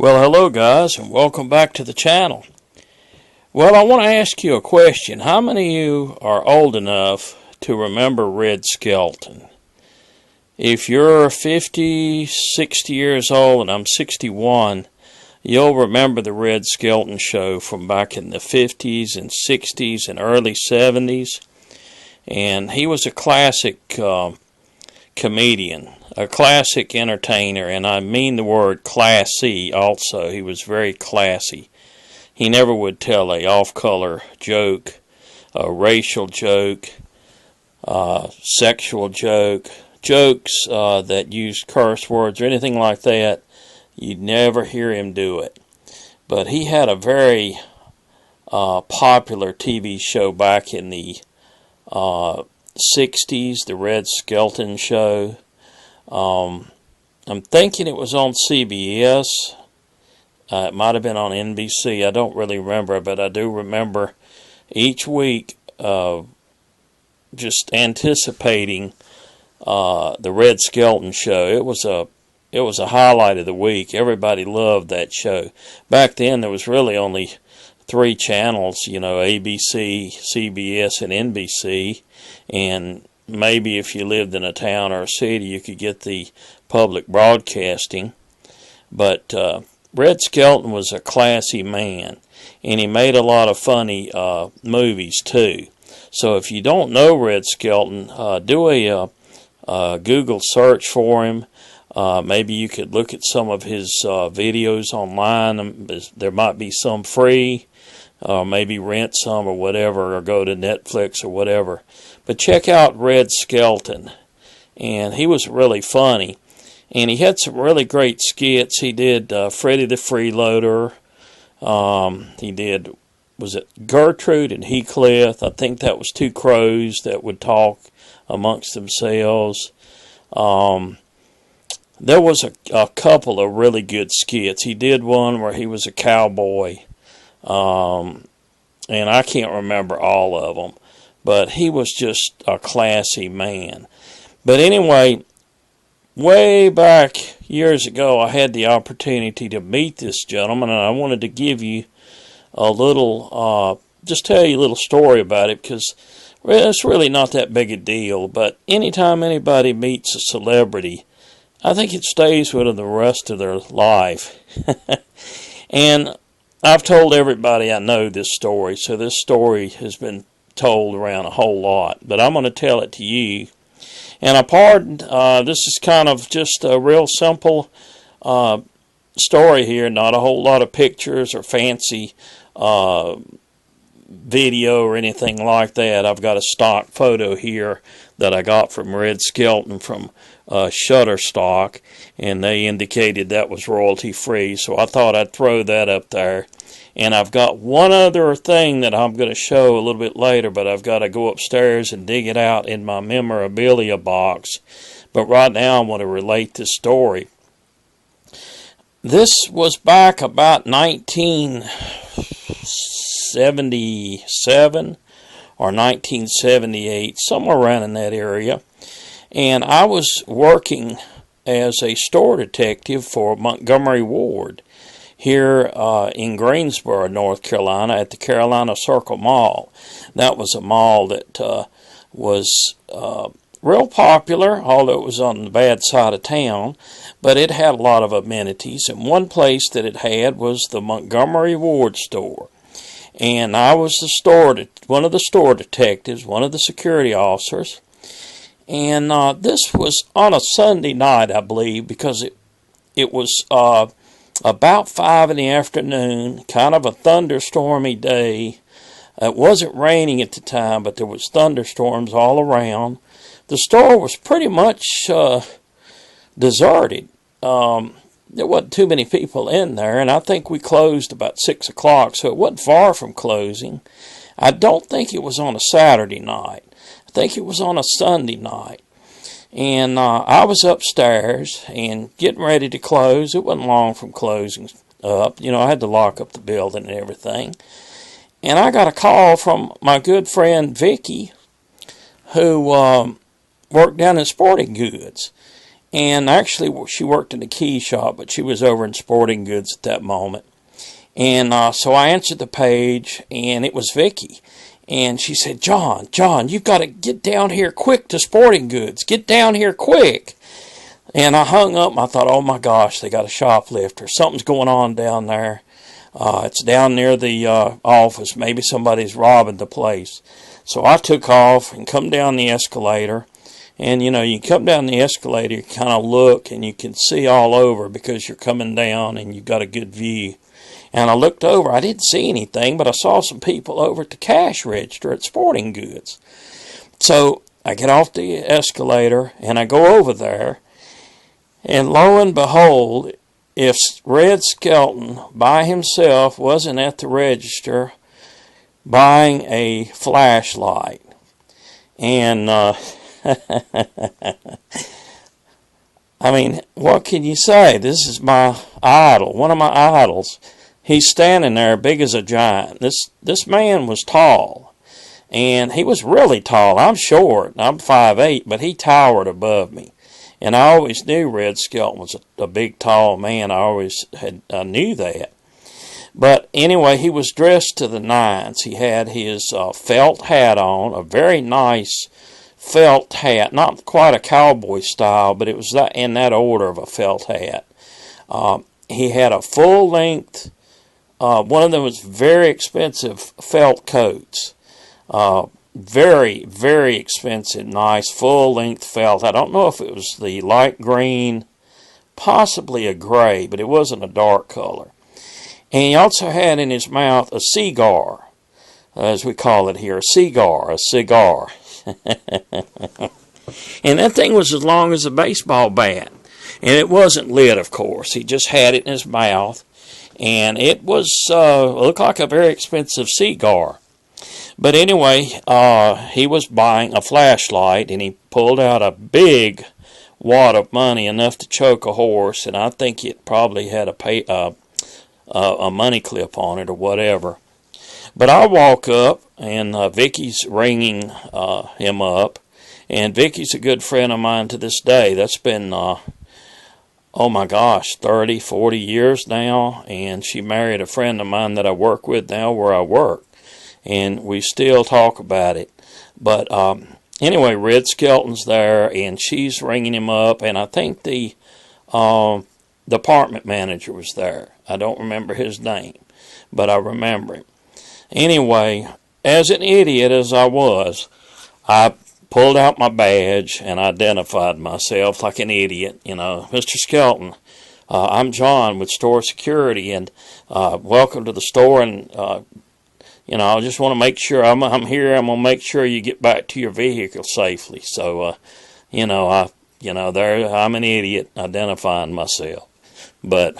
Well, hello guys, and welcome back to the channel. Well, I want to ask you a question. How many of you are old enough to remember Red Skelton? If you're 50, 60 years old, and I'm 61, you'll remember the Red Skelton show from back in the 50s and 60s and early 70s. And he was a classic comedian, a classic entertainer, and I mean the word classy also. He was very classy. He never would tell a off-color joke, a racial joke, sexual joke, jokes that used curse words or anything like that. You'd never hear him do it. But he had a very popular TV show back in the 60s, the Red Skelton show. I'm thinking it was on CBS. It might have been on NBC. I don't really remember, but I do remember each week just anticipating the Red Skelton show. It was a highlight of the week. Everybody loved that show. Back then, there was really only 3 channels, ABC, CBS, and NBC, and maybe if you lived in a town or a city, you could get the public broadcasting. But Red Skelton was a classy man, and he made a lot of funny movies too. So if you don't know Red Skelton, do a Google search for him. Maybe you could look at some of his videos online. There might be some free. Maybe rent some or whatever, or go to Netflix or whatever. But check out Red Skelton. And he was really funny. And he had some really great skits. He did Freddie the Freeloader. He did, was it Gertrude and Heathcliff? I think that was 2 crows that would talk amongst themselves. There was a couple of really good skits. He did one where he was a cowboy. And I can't remember all of them, but he was just a classy man. But anyway, way back years ago, I had the opportunity to meet this gentleman, and I wanted to give you a little, just tell you a little story about it, because it's really not that big a deal. But anytime anybody meets a celebrity, I think it stays with them the rest of their life. And I've told everybody I know this story, so this story has been told around a whole lot, but I'm going to tell it to you. And this is kind of just a real simple story here, not a whole lot of pictures or fancy video or anything like that. I've got a stock photo here that I got from Red Skelton from Shutterstock, and they indicated that was royalty free, so I thought I'd throw that up there. And I've got one other thing that I'm going to show a little bit later, but I've got to go upstairs and dig it out in my memorabilia box. But right now I want to relate this story. This was back about 1977 or 1978, somewhere around in that area. And I was working as a store detective for Montgomery Ward here in Greensboro, North Carolina, at the Carolina Circle Mall. That was a mall that was real popular, although it was on the bad side of town, but it had a lot of amenities. And one place that it had was the Montgomery Ward store. And I was one of the store detectives, one of the security officers. And this was on a Sunday night, I believe, because it was about 5 in the afternoon, kind of a thunderstormy day. It wasn't raining at the time, but there was thunderstorms all around. The store was pretty much deserted. There wasn't too many people in there, and I think we closed about 6 o'clock, so it wasn't far from closing. I don't think it was on a Saturday night. I think it was on a Sunday night. And I was upstairs and getting ready to close. It wasn't long from closing up. I had to lock up the building and everything. And I got a call from my good friend Vicky, who worked down in Sporting Goods. And actually, she worked in the key shop, but she was over in sporting goods at that moment. And so I answered the page, and it was Vicky. And she said, John, you've got to get down here quick to sporting goods. Get down here quick. And I hung up, and I thought, oh my gosh, they got a shoplifter. Something's going on down there. It's down near the office. Maybe somebody's robbing the place. So I took off and come down the escalator. And, you know, you come down the escalator, you kind of look, and you can see all over because you're coming down and you've got a good view. And I looked over. I didn't see anything, but I saw some people over at the cash register at Sporting Goods. So I get off the escalator, and I go over there. And lo and behold, if Red Skelton by himself wasn't at the register buying a flashlight. And, I mean, what can you say? This is my idol, one of my idols. He's standing there big as a giant. This man was tall, and he was really tall. I'm short, I'm 5'8", but he towered above me. And I always knew Red Skelton was a big, tall man. I knew that. But anyway, he was dressed to the nines. He had his felt hat on, a very nice felt hat, not quite a cowboy style, but it was in that order of a felt hat. He had a full-length, one of them was very expensive felt coats. Very, very expensive, nice, full-length felt. I don't know if it was the light green, possibly a gray, but it wasn't a dark color. And he also had in his mouth a cigar, as we call it here, a cigar. And that thing was as long as a baseball bat. And it wasn't lit, of course. He just had it in his mouth. And it was looked like a very expensive cigar. But anyway, he was buying a flashlight, and he pulled out a big wad of money, enough to choke a horse. And I think it probably had a money clip on it or whatever. But I walk up, and Vicky's ringing him up. And Vicky's a good friend of mine to this day. That's been, oh my gosh, 30, 40 years now. And she married a friend of mine that I work with now where I work. And we still talk about it. But anyway, Red Skelton's there, and she's ringing him up. And I think the department manager was there. I don't remember his name, but I remember him. Anyway, as an idiot as I was, I pulled out my badge and identified myself like an idiot. You know, Mr. Skelton, I'm John with store security, and welcome to the store. And you know, I just want to make sure I'm here. I'm gonna make sure you get back to your vehicle safely. So, you know, I'm an idiot identifying myself, but.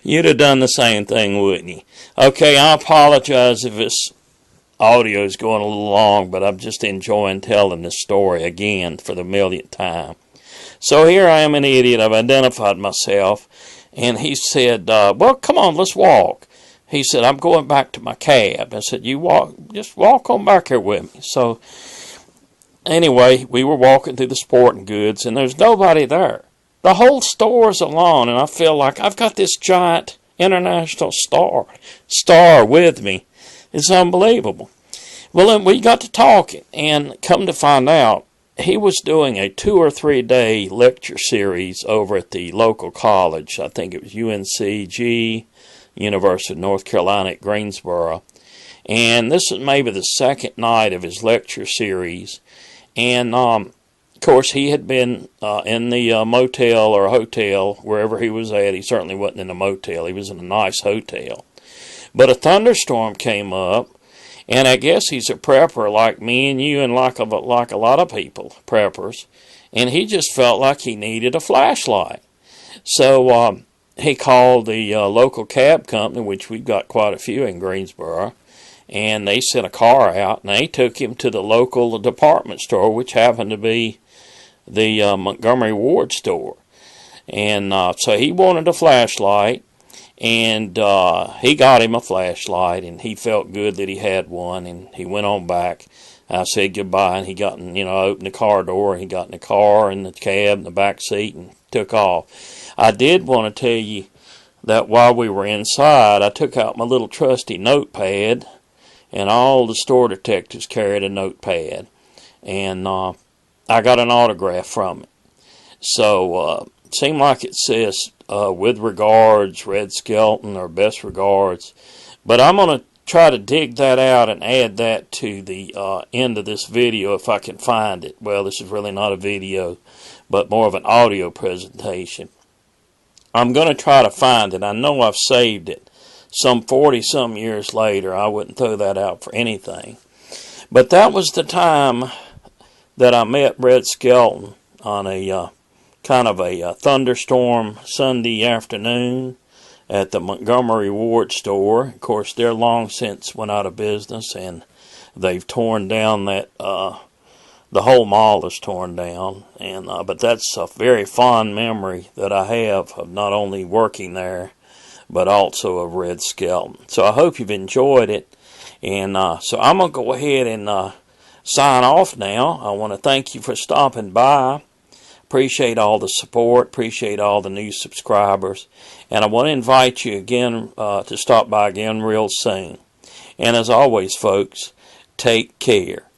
You'd have done the same thing, wouldn't you? Okay, I apologize if this audio is going a little long, but I'm just enjoying telling this story again for the millionth time. So here I am, an idiot. I've identified myself. And he said, well, come on, let's walk. He said, I'm going back to my cab. I said, just walk on back here with me. So anyway, we were walking through the sporting goods, and there's nobody there. The whole store's alone, and I feel like I've got this giant international star with me. It's unbelievable. Well, then we got to talking, and come to find out, he was doing a 2 or 3 day lecture series over at the local college. I think it was UNCG, University of North Carolina at Greensboro. And this is maybe the second night of his lecture series. And, of course, he had been in the motel or hotel, wherever he was at. He certainly wasn't in a motel. He was in a nice hotel. But a thunderstorm came up, and I guess he's a prepper like me and you and like a lot of people, preppers. And he just felt like he needed a flashlight. So he called the local cab company, which we've got quite a few in Greensboro. And they sent a car out, and they took him to the local department store, which happened to be the Montgomery Ward store. And so he wanted a flashlight, and he got him a flashlight, and he felt good that he had one, and he went on back. I said goodbye, and he got in, I opened the car door, and he got in the car, in the cab, in the back seat, and took off. I did want to tell you that while we were inside, I took out my little trusty notepad, and all the store detectives carried a notepad, and I got an autograph from it. So, it seemed like it says, with regards, Red Skelton, or best regards. But I'm going to try to dig that out and add that to the end of this video if I can find it. Well, this is really not a video, but more of an audio presentation. I'm going to try to find it. I know I've saved it. Some 40-some years later, I wouldn't throw that out for anything. But that was the time that I met Red Skelton on a kind of a thunderstorm Sunday afternoon at the Montgomery Ward store. Of course, they're long since went out of business, and they've torn down that, the whole mall is torn down. And but that's a very fond memory that I have of not only working there, but also of Red Skelton. So I hope you've enjoyed it. And so I'm going to go ahead and sign off now. I want to thank you for stopping by. Appreciate all the support, appreciate all the new subscribers, and I want to invite you again to stop by again real soon. And as always, folks, take care.